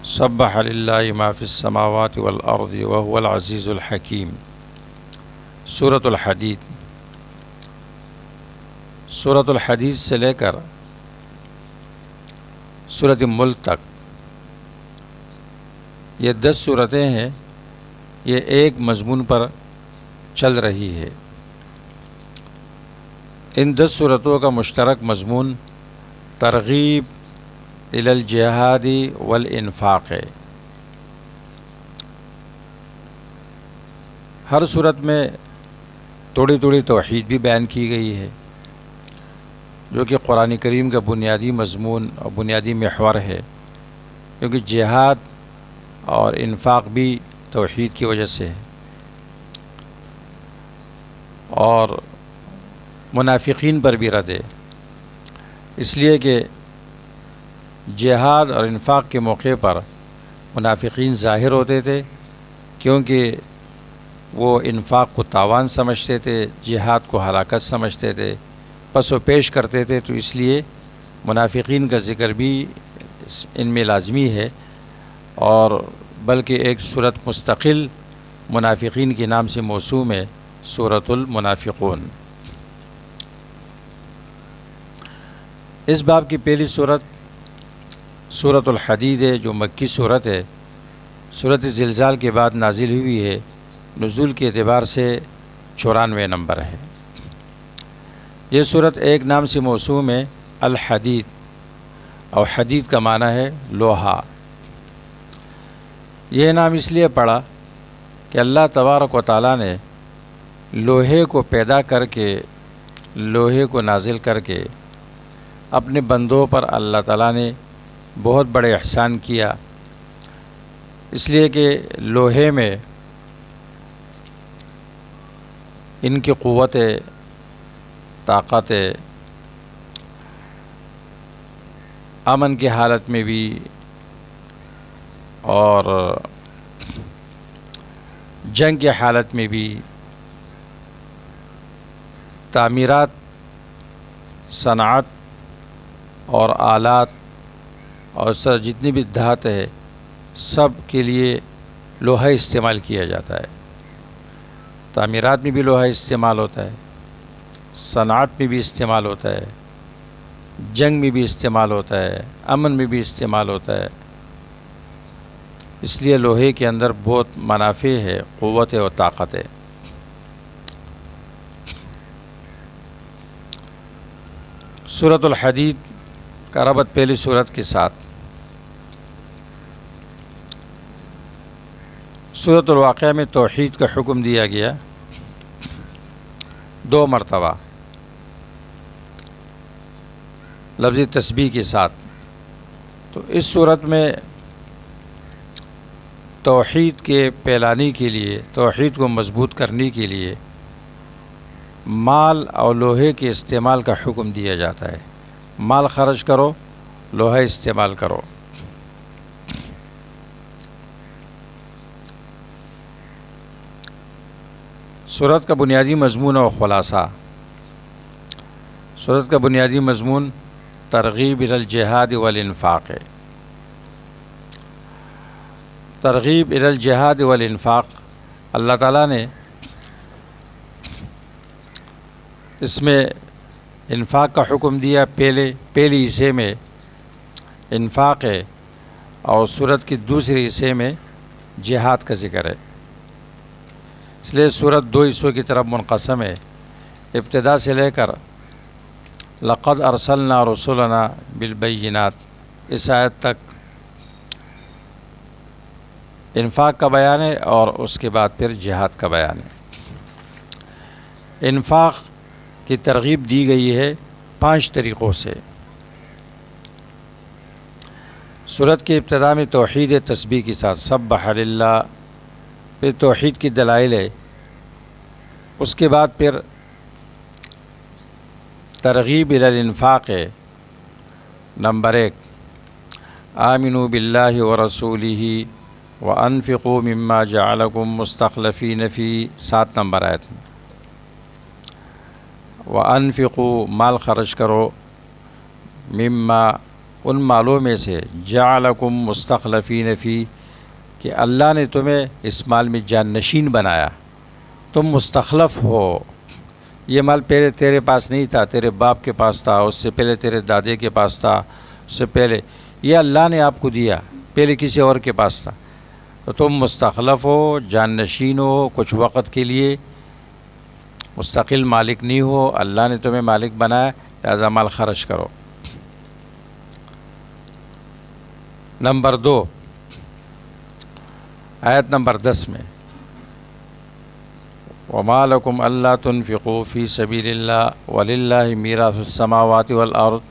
سبح للہ ما فی السماوات والارض وهو العزیز الحکیم۔ سورۃ الحدید۔ سورۃ الحدید سے لے کر سورۃ ملک تک یہ 10 صورتیں ہیں، یہ ایک مضمون پر چل رہی ہے۔ ان 10 صورتوں کا مشترک مضمون ترغیب الی الجہاد والانفاق ہے۔ ہر صورت میں تھوڑی تھوڑی توحید بھی بیان کی گئی ہے، جو کہ قرآن کریم کا بنیادی مضمون اور بنیادی محور ہے، کیونکہ جہاد اور انفاق بھی توحید کی وجہ سے ہے۔ اور منافقین پر بھی رد ہے، اس لیے کہ جہاد اور انفاق کے موقع پر منافقین ظاہر ہوتے تھے، کیونکہ وہ انفاق کو تاوان سمجھتے تھے، جہاد کو ہلاکت سمجھتے تھے، پس و پیش کرتے تھے، تو اس لیے منافقین کا ذکر بھی ان میں لازمی ہے، اور بلکہ ایک صورت مستقل منافقین کے نام سے موسوم ہے، سورۃ المنافقون۔ اس باب کی پہلی صورت سورۃ الحدید ہے، جو مکی صورت ہے، سورۃ زلزال کے بعد نازل ہوئی ہے، نزول کے اعتبار سے 94 نمبر ہے۔ یہ صورت ایک نام سے موسوم ہے، الحدید، اور حدید کا معنی ہے لوہا۔ یہ نام اس لیے پڑا کہ اللہ تبارک و تعالیٰ نے لوہے کو پیدا کر کے، لوہے کو نازل کر کے اپنے بندوں پر اللہ تعالیٰ نے بہت بڑے احسان کیا، اس لیے کہ لوہے میں ان کی قوت، طاقت، امن کی حالت میں بھی اور جنگ کی حالت میں بھی، تعمیرات، صنعت اور آلات اور جتنی بھی دھات ہے، سب کے لیے لوہا استعمال کیا جاتا ہے۔ تعمیرات میں بھی لوہا استعمال ہوتا ہے، صنعت میں بھی استعمال ہوتا ہے، جنگ میں بھی استعمال ہوتا ہے، امن میں بھی استعمال ہوتا ہے۔ اس لیے لوہے کے اندر بہت منافع ہے، قوت اور طاقت ہے۔ سورۃ الحدید کا ربط پہلی سورت کے ساتھ۔ سورۃ الواقعہ میں توحید کا حکم دیا گیا 2 مرتبہ لفظ تسبیح کے ساتھ۔ تو اس صورت میں توحید کے پھیلانے کے لیے، توحید کو مضبوط کرنے کے لیے مال اور لوہے کے استعمال کا حکم دیا جاتا ہے۔ مال خرچ کرو، لوہا استعمال کرو۔ سورت کا بنیادی مضمون اور خلاصہ۔ سورت کا بنیادی مضمون ترغیب الی الجہاد والانفاق ہے۔ ترغیب الی الجہاد والانفاق، اللہ تعالیٰ نے اس میں انفاق کا حکم دیا، پہلی حصے میں انفاق ہے، اور سورت کی دوسرے حصے میں جہاد کا ذکر ہے۔ اس لیے سورت 2 حصوں کی طرف منقسم ہے۔ ابتدا سے لے کر لقد ارسلنا رسلنا بالبینات اس آیت تک انفاق کا بیان ہے، اور اس کے بعد پھر جہاد کا بیان ہے۔ انفاق کی ترغیب دی گئی ہے 5 طریقوں سے۔ سورت کے ابتدا میں توحید تسبیح کے ساتھ سبح للہ، پھر توحید کی دلائل ہے، اس کے بعد پھر ترغیب الی الانفاق ہے، نمبر 1، آمنوا باللہ ورسولہ وانفقوا مما جعلکم مستخلفین فی، 7 نمبر آیت میں، وانفقوا، مال خرچ کرو، مما، ان مالوں میں سے جعلکم مستخلفین فی، کہ اللہ نے تمہیں اس مال میں جانشین بنایا، تم مستخلف ہو۔ یہ مال پہلے تیرے پاس نہیں تھا، تیرے باپ کے پاس تھا، اس سے پہلے تیرے دادے کے پاس تھا، اس سے پہلے یہ اللہ نے آپ کو دیا، پہلے کسی اور کے پاس تھا، تو تم مستخلف ہو، جانشین ہو کچھ وقت کے لیے، مستقل مالک نہیں ہو، اللہ نے تمہیں مالک بنایا، لہذا مال خرچ کرو۔ نمبر 2، آیت نمبر 10 میں وَمَا لَكُمْ أَلَّا تُنْفِقُوا فِي سَبِيلِ اللَّهِ وَلِلَّهِ مِيرَاثُ السَّمَاوَاتِ وَالْأَرْضِ،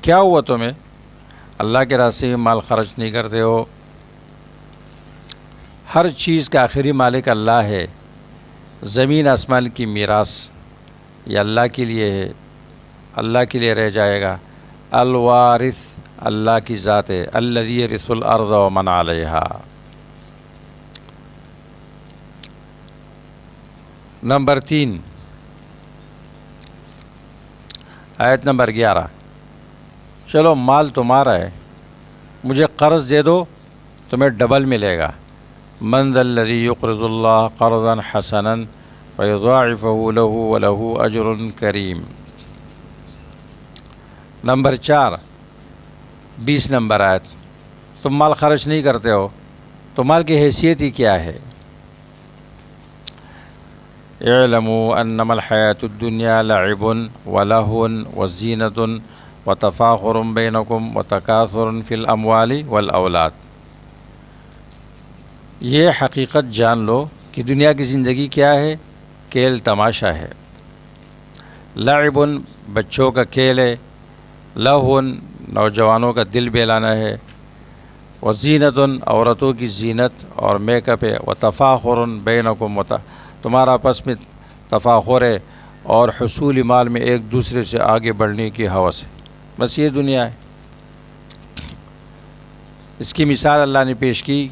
کیا ہوا تمہیں اللہ کے راستے میں مال خرچ نہیں کرتے ہو؟ ہر چیز کا آخری مالک اللہ ہے، زمین آسمان کی میراث یہ اللہ کے لیے ہے، اللہ کے لیے رہ جائے گا۔ الوارث اللہ کی ذات ہے، الذی یرث الارض ومن علیہا۔ نمبر 3، آیت نمبر 11، چلو مال تمہارا ہے، مجھے قرض دے دو تمہیں ڈبل ملے گا۔ من ذا الذی یقرض اللہ قرضا حسنا فیضاعفہ لہ ولہ اجر کریم۔ نمبر 4، 20 نمبر آیت، تم مال خرچ نہیں کرتے ہو تو مال کی حیثیت ہی کیا ہے؟ اعلموا انما الحیاۃ الدنیا لعب ولہو وزینۃ وتفاخر بینکم وتکاثر فی الاموال والاولاد۔ یہ حقیقت جان لو کہ دنیا کی زندگی کیا ہے؟ کھیل تماشا ہے۔ لعب بچوں کا کھیل ہے، لہو نوجوانوں کا دل بہلانا ہے، وزینۃ عورتوں کی زینت اور میک اپ ہے، وتفاخر بینکم تمہارا آپس میں تفاخر ہے اور حصول مال میں ایک دوسرے سے آگے بڑھنے کی ہوس ہے، بس یہ دنیا ہے۔ اس کی مثال اللہ نے پیش کی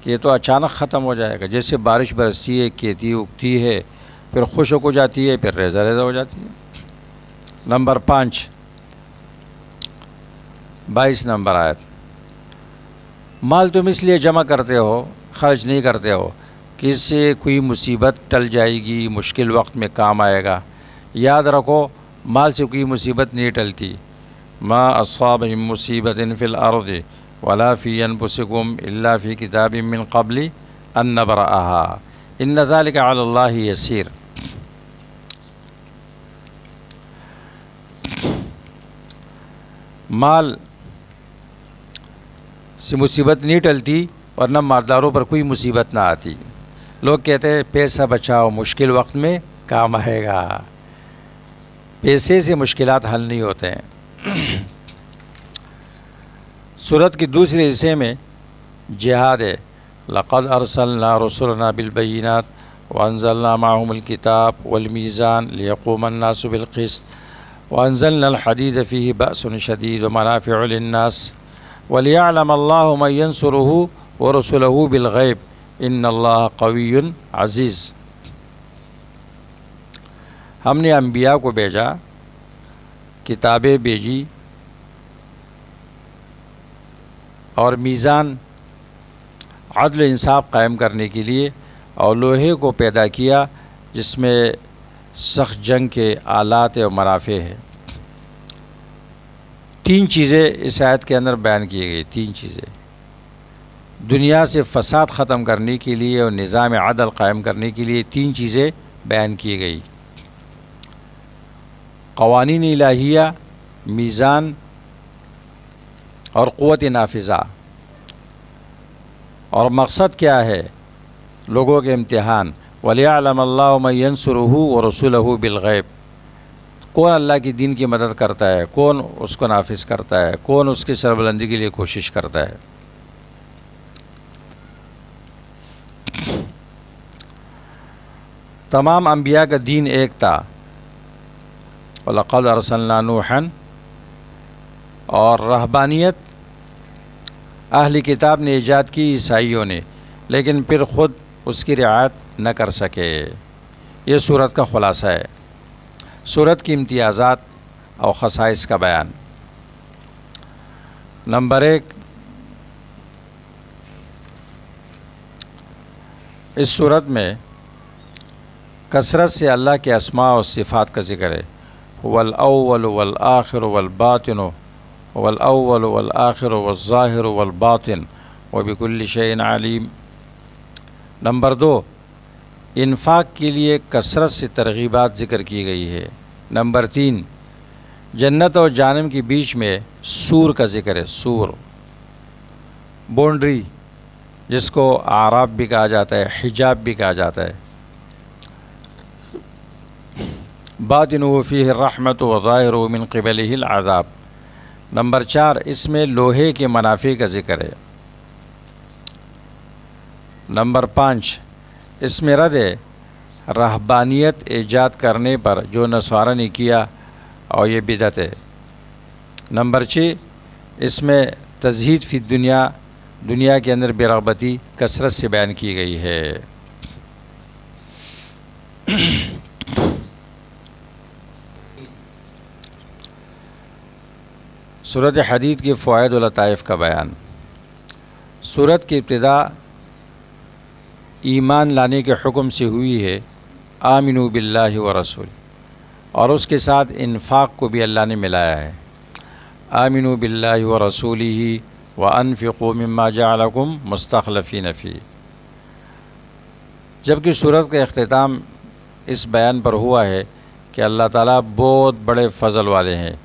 کہ یہ تو اچانک ختم ہو جائے گا، جیسے بارش برستی ہے، کھیتی اگتی ہے، پھر خشک ہو جاتی ہے، پھر ریزہ ریزہ ہو جاتی ہے۔ نمبر 5، 22 نمبر آیت، مال تم اس لیے جمع کرتے ہو، خرچ نہیں کرتے ہو کہ اس سے کوئی مصیبت ٹل جائے گی، مشکل وقت میں کام آئے گا۔ یاد رکھو مال سے کوئی مصیبت نہیں ٹلتی۔ ما اصاب من مصیبت فی الارض ولا فی انفسکم الا فی کتاب من قبل ان نبرأها ان ذلک علی اللہ یسیر۔ مال سے مصیبت نہیں ٹلتی ورنہ مالداروں پر کوئی مصیبت نہ آتی۔ لوگ کہتے ہیں پیسہ بچاؤ مشکل وقت میں کام آئے گا، پیسے سے مشکلات حل نہیں ہوتے ہیں۔ سورت کی دوسرے حصے میں جہاد ہے۔ لقد ارسلنا رسلنا بالبینات وانزلنا معهم الکتاب والمیزان لیقوم الناس بالقسط وانزلنا الحدید فیہ بأس شدید ومنافع للناس ولیعلم اللہ من ینصرہ ورسلہ بالغیب ان اللہ قوی عزیز۔ ہم نے انبیاء کو بھیجا، کتابیں بھیجی اور میزان عدل و انصاف قائم کرنے کے لیے، اور لوہے کو پیدا کیا جس میں سخت جنگ کے آلات اور منافع ہے۔ 3 چیزیں اس آیت کے اندر بیان کی گئی، 3 چیزیں دنیا سے فساد ختم کرنے کے لیے اور نظام عدل قائم کرنے کے لیے 3 چیزیں بیان کی گئی: قوانین الہیہ، میزان اور قوت نافذہ۔ اور مقصد کیا ہے؟ لوگوں کے امتحان۔ وَلِيَعْلَمَ اللَّهُ مَن يَنصُرُهُ وَرُسُلَهُ بِالْغَيْبِ، کون اللہ کی دین کی مدد کرتا ہے، کون اس کو نافذ کرتا ہے، کون اس کی سربلندی کے لیے کوشش کرتا ہے۔ تمام انبیاء کا دین ایک تھا، وَلَقَدْ أَرْسَلْنَا نُوحًا، اور رہبانیت اہل کتاب نے ایجاد کی، عیسائیوں نے، لیکن پھر خود اس کی رعایت نہ کر سکے۔ یہ سورت کا خلاصہ ہے، سورت کی امتیازات اور خصائص کا بیان۔ نمبر 1، اس صورت میں کثرت سے اللہ کے اسماء و صفات کا ذکر ہے۔ والاول والآخر والباطن والاول والآخر والظاہر والباطن وبکل شیء علیم۔ نمبر 2، انفاق کے لیے کثرت سے ترغیبات ذکر کی گئی ہے۔ نمبر 3، جنت اور جہنم کے بیچ میں سور کا ذکر ہے، سور، باؤنڈری، جس کو اعراف بھی کہا جاتا ہے، حجاب بھی کہا جاتا ہے۔ باطنہ فیہ الرحمۃ وظاہرہ من قبلہ العذاب۔ نمبر 4، اس میں لوہے کے منافع کا ذکر ہے۔ نمبر 5، اس میں رد ہے رہبانیت ایجاد کرنے پر جو نصارہ نے کیا اور یہ بدعت ہے۔ نمبر 6، اس میں تزہید فی دنیا کے اندر بے رغبتی کثرت سے بیان کی گئی ہے۔ سورۃ حدید کے فوائد و لطائف کا بیان۔ سورت کی ابتدا ایمان لانے کے حکم سے ہوئی ہے، آمنوا باللہ ورسول، اور اس کے ساتھ انفاق کو بھی اللہ نے ملایا ہے، آمنوا باللہ ورسولہ وانفقوا مما جعلکم مستخلفین فیہ۔ جبکہ سورت کا اختتام اس بیان پر ہوا ہے کہ اللہ تعالیٰ بہت بڑے فضل والے ہیں،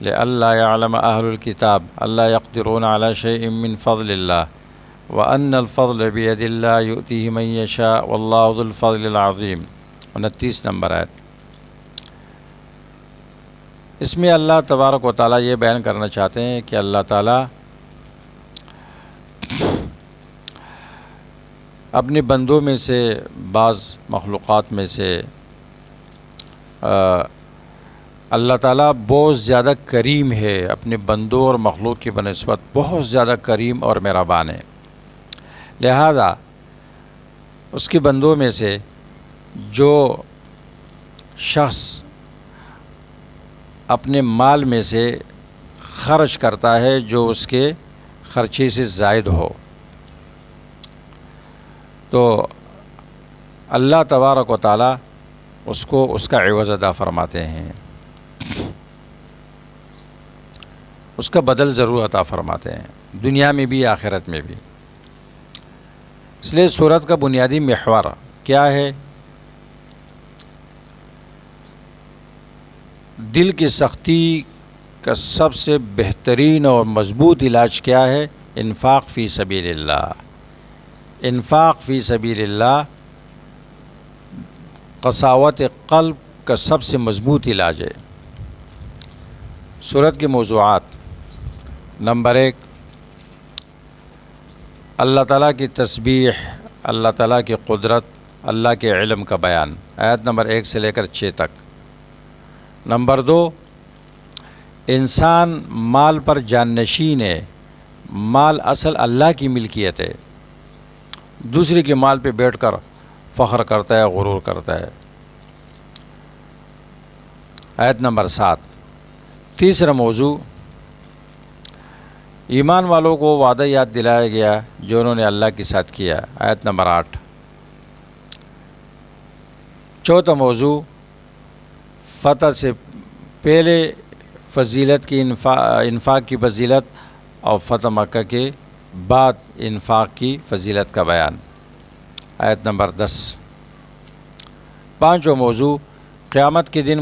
لئلا یعلم اہل الکتاب الا یقدرون علی شیء من فضل اللہ وان الفضل بید اللہ یؤتیہ من یشاء واللہ ذو الفضل العظیم۔ 29 نمبر آیت۔ اس میں اللہ تبارک و تعالیٰ یہ بیان کرنا چاہتے ہیں کہ اللہ تعالیٰ اپنے بندوں میں سے، بعض مخلوقات میں سے اللہ تعالیٰ بہت زیادہ کریم ہے، اپنے بندوں اور مخلوق کی بنسبت بہت زیادہ کریم اور مہربان ہے۔ لہذا اس کے بندوں میں سے جو شخص اپنے مال میں سے خرچ کرتا ہے جو اس کے خرچے سے زائد ہو، تو اللہ تبارک و تعالیٰ اس کو اس کا عوض عطا فرماتے ہیں، اس کا بدل ضرور عطا فرماتے ہیں، دنیا میں بھی آخرت میں بھی۔ اس لیے سورت کا بنیادی محور کیا ہے؟ دل کی سختی کا سب سے بہترین اور مضبوط علاج کیا ہے؟ انفاق فی سبیل اللہ۔ انفاق فی سبیل اللہ قساوت قلب کا سب سے مضبوط علاج ہے۔ سورت کے موضوعات۔ نمبر 1، اللہ تعالیٰ کی تسبیح، اللہ تعالیٰ کی قدرت، اللہ کے علم کا بیان، آیت نمبر 1 سے لے کر 6 تک۔ نمبر 2، انسان مال پر جانشین ہے، مال اصل اللہ کی ملکیت ہے، دوسرے کے مال پہ بیٹھ کر فخر کرتا ہے، غرور کرتا ہے، آیت نمبر 7۔ تیسرا موضوع، ایمان والوں کو وعدہ یاد دلایا گیا جو انہوں نے اللہ کے ساتھ کیا، آیت نمبر 8۔ چوتھا موضوع، فتح سے پہلے فضیلت کی انفاق کی فضیلت اور فتح مکہ کے بعد انفاق کی فضیلت کا بیان، آیت نمبر 10۔ پانچواں موضوع، قیامت کے دن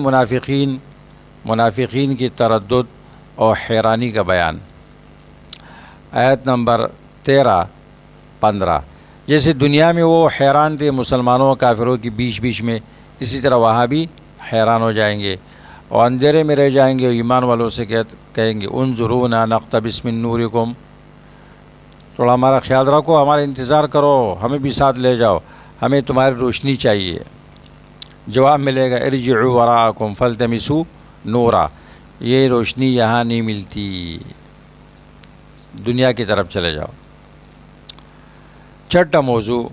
منافقین کی تردد اور حیرانی کا بیان، آیت نمبر 13-15۔ جیسے دنیا میں وہ حیران تھے مسلمانوں اور کافروں کے بیچ میں، اسی طرح وہاں بھی حیران ہو جائیں گے اور اندھیرے میں رہ جائیں گے، اور ایمان والوں سے کہیں گے انظرونا نقتبس من نورکم، تھوڑا ہمارا خیال رکھو، ہمارا انتظار کرو، ہمیں بھی ساتھ لے جاؤ، ہمیں تمہاری روشنی چاہیے۔ جواب ملے گا ارجعوا وراءکم فالتمسوا نورا، یہ روشنی یہاں نہیں ملتی، دنیا کی طرف چلے جاؤ۔ چھٹا موضوع،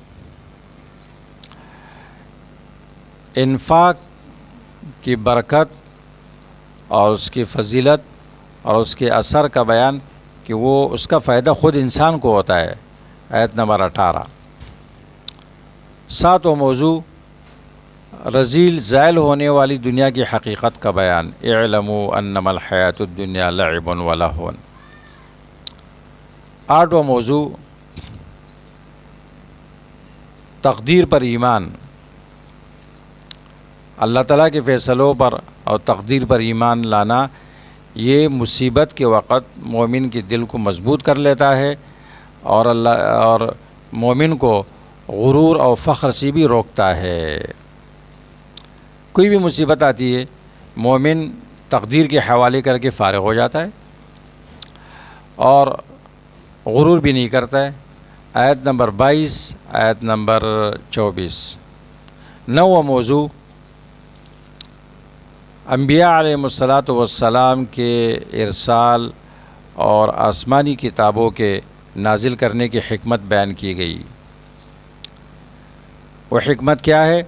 انفاق کی برکت اور اس کی فضیلت اور اس کے اثر کا بیان کہ وہ اس کا فائدہ خود انسان کو ہوتا ہے۔ آیت نمبر 18۔ ساتواں موضوع رذیل زائل ہونے والی دنیا کی حقیقت کا بیان۔ اعلموا انما الحیات الدنیا لعب و لہو۔ آٹھواں موضوع تقدیر پر ایمان، اللہ تعالیٰ کے فیصلوں پر اور تقدیر پر ایمان لانا یہ مصیبت کے وقت مومن کے دل کو مضبوط کر لیتا ہے اور مومن کو غرور اور فخر سے بھی روکتا ہے۔ کوئی بھی مصیبت آتی ہے مومن تقدیر کے حوالے کر کے فارغ ہو جاتا ہے اور غرور بھی نہیں کرتا ہے۔ آیت نمبر 22، آیت نمبر 24۔ نواں موضوع انبیاء علیہ السلام کے ارسال اور آسمانی کتابوں کے نازل کرنے کی حکمت بیان کی گئی۔ وہ حکمت کیا ہے؟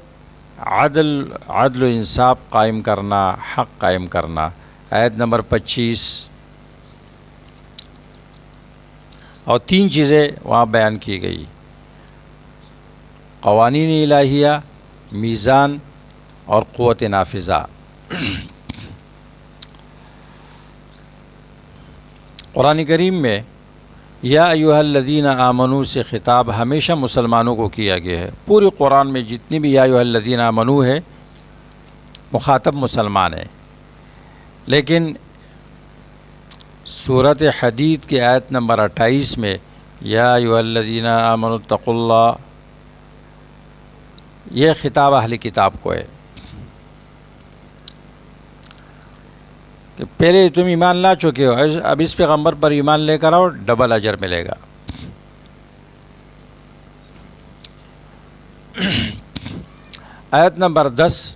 عدل و انصاف قائم کرنا، حق قائم کرنا۔ آیت نمبر 25۔ اور تین چیزیں وہاں بیان کی گئی: قوانین الہیہ، میزان اور قوت نافذہ۔ قرآن کریم میں یا ایھا الذین آمنوا سے خطاب ہمیشہ مسلمانوں کو کیا گیا ہے۔ پورے قرآن میں جتنی بھی یا ایھا الذین آمنوا ہے مخاطب مسلمان ہے، لیکن سورۃ حدید کی آیت نمبر 28 میں یا ایھا الذین آمنوا اتقوا اللہ، یہ خطاب اہل کتاب کو ہے کہ پہلے تم ایمان لا چکے ہو، اب اس پیغمبر پر ایمان لے کر آؤ، ڈبل اجر ملے گا۔ آیت نمبر 10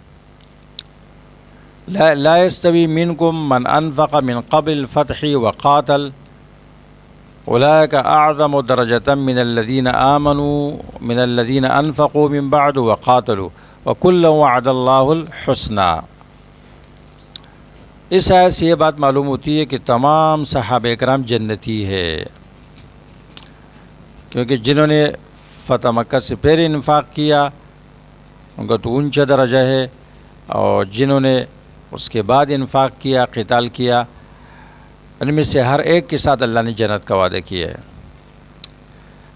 لا يستوي منكم من انفق من قبل الفتح وقاتل اولئك اعظم درجة من الذين انفقوا من بعد وقاتلوا وكلا وعد الله الحسنى۔ اس آیت سے یہ بات معلوم ہوتی ہے کہ تمام صحابہ اکرام جنتی ہے، کیونکہ جنہوں نے فتح مکہ سے پہلے انفاق کیا ان کا تو اونچا درجہ ہے، اور جنہوں نے اس کے بعد انفاق کیا، قتال کیا، ان میں سے ہر ایک کے ساتھ اللہ نے جنت کا وعدہ کیا ہے۔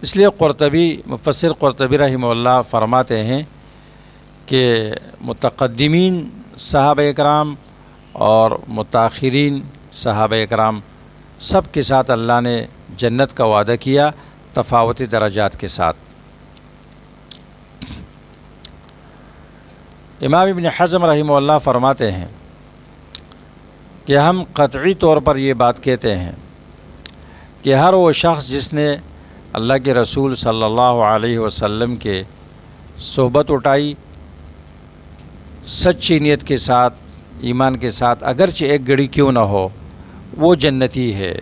اس لیے مفسر قرطبی رحمہ اللہ فرماتے ہیں کہ متقدمین صحابہ اکرام اور متاخرین صحابہ اکرام سب کے ساتھ اللہ نے جنت کا وعدہ کیا، تفاوتی درجات کے ساتھ۔ امام ابن حزم رحمہ اللہ فرماتے ہیں کہ ہم قطعی طور پر یہ بات کہتے ہیں کہ ہر وہ شخص جس نے اللہ کے رسول صلی اللہ علیہ وسلم کے صحبت اٹھائی سچی نیت کے ساتھ، ایمان کے ساتھ، اگرچہ ایک گھڑی کیوں نہ ہو، وہ جنتی ہے۔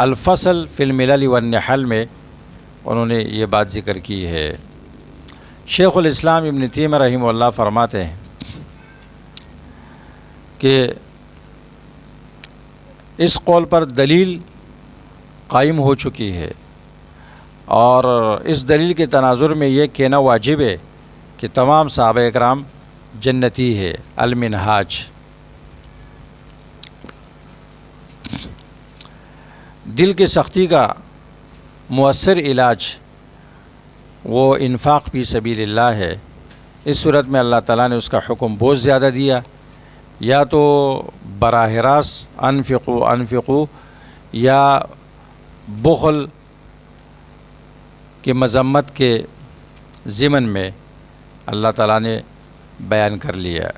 الفصل فی الملل والنحل میں انہوں نے یہ بات ذکر کی ہے۔ شیخ الاسلام ابن تیمیہ رحمہ اللہ فرماتے ہیں کہ اس قول پر دلیل قائم ہو چکی ہے، اور اس دلیل کے تناظر میں یہ کہنا واجب ہے کہ تمام صحابہ اکرام جنتی ہے۔ المنہاج۔ دل کی سختی کا مؤثر علاج وہ انفاق فی سبیل اللہ ہے۔ اس صورت میں اللہ تعالیٰ نے اس کا حکم بہت زیادہ دیا، یا تو براہ راست انفقو یا بخل کی مذمت کے ضمن میں اللہ تعالیٰ نے بیان کر لیا۔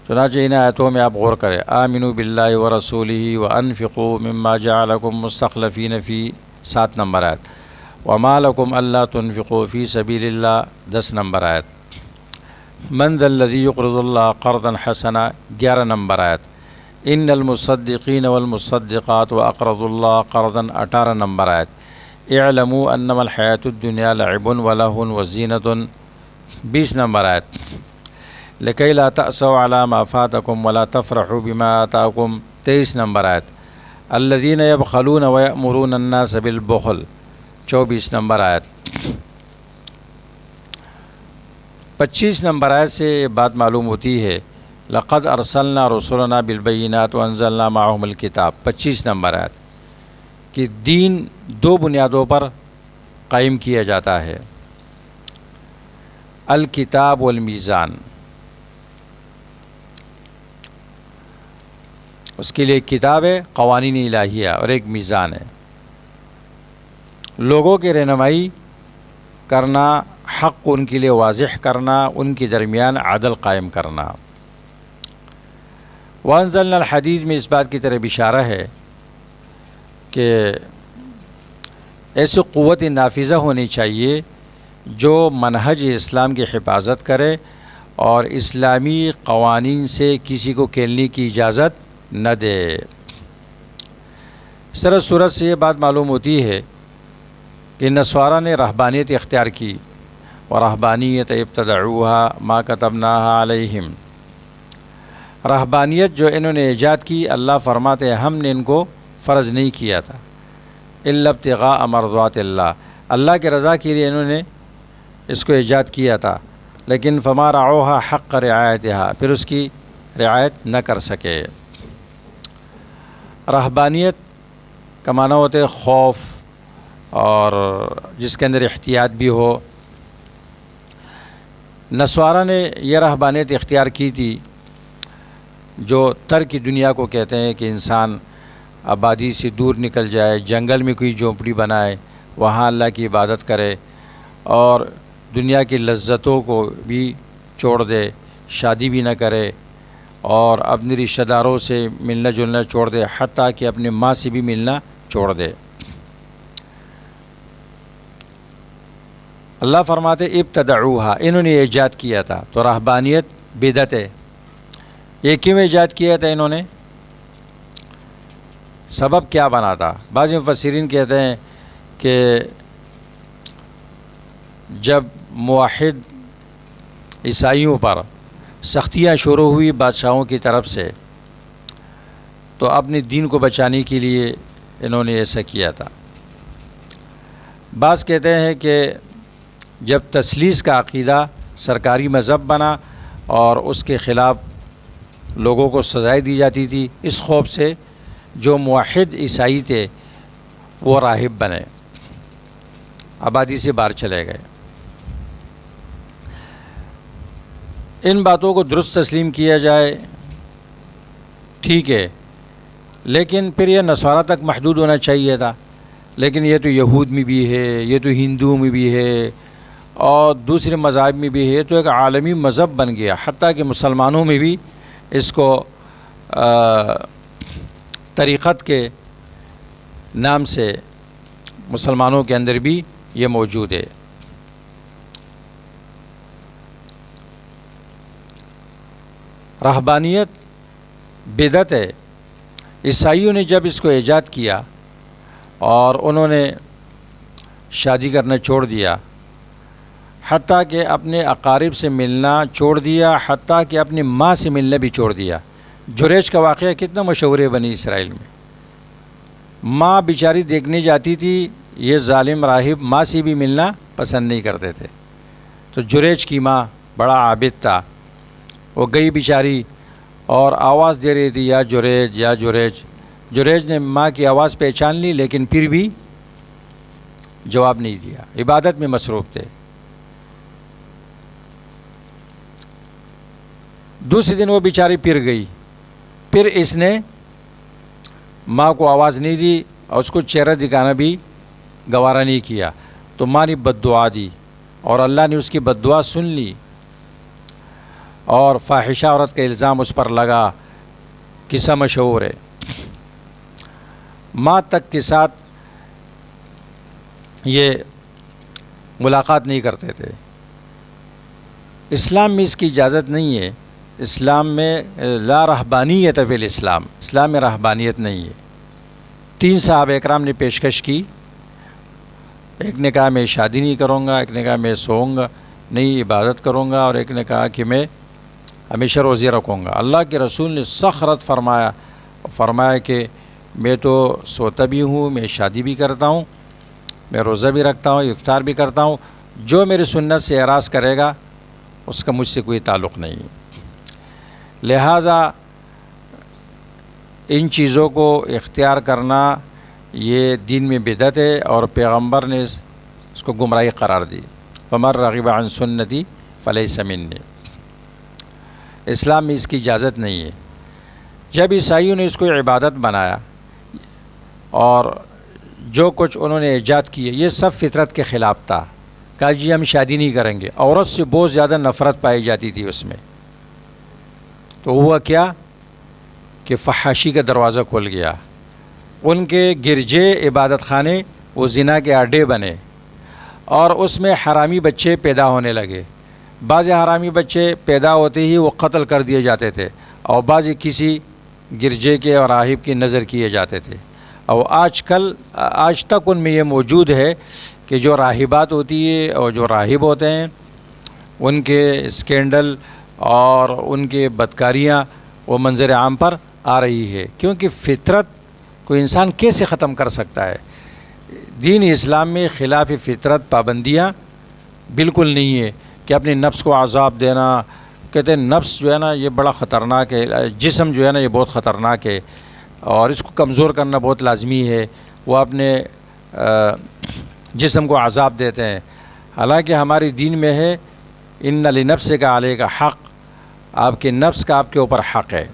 چنانچہ ان آیتوں میں آپ غور کریں، آمنوا باللہ ورسولہ وانفقوا مما جعلکم مستخلفین فی، 7 نمبر آیت، وما لکم الا تنفقوا فی سبیل اللہ، 10 نمبر آیت، من ذا الذی یقرض اللہ قرضا حسنا، 11 نمبر آیت، ان المصدقین والمصدقات واقرضوا اللہ قرضا، 18 نمبر آیت، اعلموا انما الحیاۃ الدنیا لعب ولہو وزینۃ، 20 نمبر آیت، لکی لا تأسوا علی ما فاتکم ولا تفرحوا بما آتاکم، 23 نمبر آیت، الذین یبخلون ویأمرون الناس بالبخل، 24 نمبر آیت۔ 25 نمبر آیت سے یہ بات معلوم ہوتی ہے، لقد ارسلنا رسلنا بالبینات وانزلنا معهم الکتاب، 25 نمبر آیت، کہ دین دو بنیادوں پر قائم کیا جاتا ہے، الکتاب والمیزان۔ اس کے لیے ایک کتاب ہے قوانین الہیہ اور ایک میزان ہے، لوگوں کی رہنمائی کرنا، حق کو ان کے لیے واضح کرنا، ان کے درمیان عدل قائم کرنا۔ وانزلنا الحدید میں اس بات کی طرف اشارہ ہے کہ ایسی قوت نافذہ ہونی چاہیے جو منہج اسلام کی حفاظت کرے اور اسلامی قوانین سے کسی کو کھیلنے کی اجازت نہ دے۔ اس طرح صورت سے یہ بات معلوم ہوتی ہے کہ نصارہ نے رہبانیت اختیار کی، ورہبانیت ابتدعوها ما كتبناها علیہم، رہبانیت جو انہوں نے ایجاد کی، اللہ فرماتے ہیں ہم نے ان کو فرض نہیں کیا تھا، الا ابتغاء مرضات اللہ، اللہ کے رضا کے لیے انہوں نے اس کو ایجاد کیا تھا، لیکن فما رعوها حق رعایتها، پھر اس کی رعایت نہ کر سکے۔ رہبانیت کا معنی ہوتے ہے خوف، اور جس کے اندر احتیاط بھی ہو۔ نصارہ نے یہ رہبانیت اختیار کی تھی جو ترک دنیا کو کہتے ہیں، کہ انسان آبادی سے دور نکل جائے، جنگل میں کوئی جھونپڑی بنائے، وہاں اللہ کی عبادت کرے اور دنیا کی لذتوں کو بھی چھوڑ دے، شادی بھی نہ کرے اور اپنے رشتہ داروں سے ملنا جلنا چھوڑ دے، حتیٰ کہ اپنے ماں سے بھی ملنا چھوڑ دے۔ اللہ فرماتے ابتدعوها، انہوں نے ایجاد کیا تھا، تو رہبانیت بدعت ہے۔ یہ کیوں ایجاد کیا تھا انہوں نے؟ سبب کیا بنا تھا؟ بعض مفسرین کہتے ہیں کہ جب موحد عیسائیوں پر سختیاں شروع ہوئی بادشاہوں کی طرف سے، تو اپنے دین کو بچانے کے لیے انہوں نے ایسا کیا تھا۔ بعض کہتے ہیں کہ جب تثلیث کا عقیدہ سرکاری مذہب بنا اور اس کے خلاف لوگوں کو سزائیں دی جاتی تھی، اس خوف سے جو موحد عیسائی تھے وہ راہب بنے، آبادی سے باہر چلے گئے۔ ان باتوں کو درست تسلیم کیا جائے ٹھیک ہے، لیکن پھر یہ نصارہ تک محدود ہونا چاہیے تھا، لیکن یہ تو یہود میں بھی ہے، یہ تو ہندوؤں میں بھی ہے اور دوسرے مذاہب میں بھی ہے، تو ایک عالمی مذہب بن گیا، حتیٰ کہ مسلمانوں میں بھی اس کو طریقت کے نام سے مسلمانوں کے اندر بھی یہ موجود ہے۔ رہبانیت بدعت ہے۔ عیسائیوں نے جب اس کو ایجاد کیا اور انہوں نے شادی کرنا چھوڑ دیا، حتیٰ کہ اپنے اقارب سے ملنا چھوڑ دیا، حتیٰ کہ اپنی ماں سے ملنا بھی چھوڑ دیا۔ جریج کا واقعہ کتنا مشہور ہے بنی اسرائیل میں، ماں بیچاری دیکھنے جاتی تھی، یہ ظالم راہب ماں سے بھی ملنا پسند نہیں کرتے تھے، تو جریج کی ماں بڑا عابد تھا، وہ گئی بیچاری اور آواز دے رہی تھی، یا جریج یا جریج۔ جریج نے ماں کی آواز پہچان لی، لیکن پھر بھی جواب نہیں دیا، عبادت میں مصروف تھے۔ دوسرے دن وہ بیچاری پھر گئی، پھر اس نے ماں کو آواز نہیں دی اور اس کو چہرہ دکھانا بھی گوارا نہیں کیا، تو ماں نے بد دعا دی اور اللہ نے اس کی بد دعا سن لی اور فاحشہ عورت کا الزام اس پر لگا۔ قصہ مشہور ہے۔ ماں تک کے ساتھ یہ ملاقات نہیں کرتے تھے۔ اسلام میں اس کی اجازت نہیں ہے، اسلام میں لا رہبانیت فی الاسلام، اسلام میں رہبانیت نہیں ہے۔ 3 صحابہ اکرام نے پیشکش کی، ایک نے کہا میں شادی نہیں کروں گا، ایک نے کہا میں سوؤں گا نہیں عبادت کروں گا، اور ایک نے کہا کہ میں ہمیشہ روزے رکھوں گا۔ اللہ کے رسول نے سخت رد فرمایا کہ میں تو سوتا بھی ہوں، میں شادی بھی کرتا ہوں، میں روزہ بھی رکھتا ہوں، افطار بھی کرتا ہوں، جو میری سنت سے اعراض کرے گا اس کا مجھ سے کوئی تعلق نہیں۔ لہٰذا ان چیزوں کو اختیار کرنا یہ دین میں بدعت ہے، اور پیغمبر نے اس کو گمراہی قرار دی۔ وَمَن رَغِبَ عَن سُنَّتِی فَلَیسَ مِنِّی، اسلام میں اس کی اجازت نہیں ہے۔ جب عیسائیوں نے اس کو عبادت بنایا اور جو کچھ انہوں نے ایجاد کیے یہ سب فطرت کے خلاف تھا، کہا جی ہم شادی نہیں کریں گے، عورت سے بہت زیادہ نفرت پائی جاتی تھی اس میں، تو ہوا کیا کہ فحاشی کا دروازہ کھل گیا، ان کے گرجے عبادت خانے وہ زنا کے اڈے بنے، اور اس میں حرامی بچے پیدا ہونے لگے۔ بعض حرامی بچے پیدا ہوتے ہی وہ قتل کر دیے جاتے تھے، اور بعض کسی گرجے کے اور راہب کی نظر کیے جاتے تھے۔ اور آج تک ان میں یہ موجود ہے کہ جو راہبات ہوتی ہے اور جو راہب ہوتے ہیں ان کے اسکینڈل اور ان کے بدکاریاں وہ منظر عام پر آ رہی ہے، کیونکہ فطرت کو انسان کیسے ختم کر سکتا ہے؟ دین اسلام میں خلاف فطرت پابندیاں بالکل نہیں ہے کہ اپنے نفس کو عذاب دینا۔ کہتے ہیں نفس جو ہے نا یہ بڑا خطرناک ہے، جسم جو ہے نا یہ بہت خطرناک ہے، اور اس کو کمزور کرنا بہت لازمی ہے۔ وہ اپنے جسم کو عذاب دیتے ہیں، حالانکہ ہماری دین میں ہے ان لنفسک علیک حق، آپ کے نفس کا آپ کے اوپر حق ہے،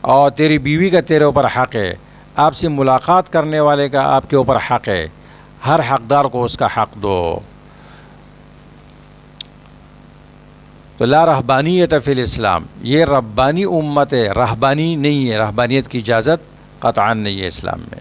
اور تیری بیوی کا تیرے اوپر حق ہے، آپ سے ملاقات کرنے والے کا آپ کے اوپر حق ہے، ہر حقدار کو اس کا حق دو۔ تو لا رہبانیت فی الاسلام، یہ ربانی امت ہے، رہبانی نہیں ہے، رہبانیت کی اجازت قطعاً نہیں ہے اسلام میں۔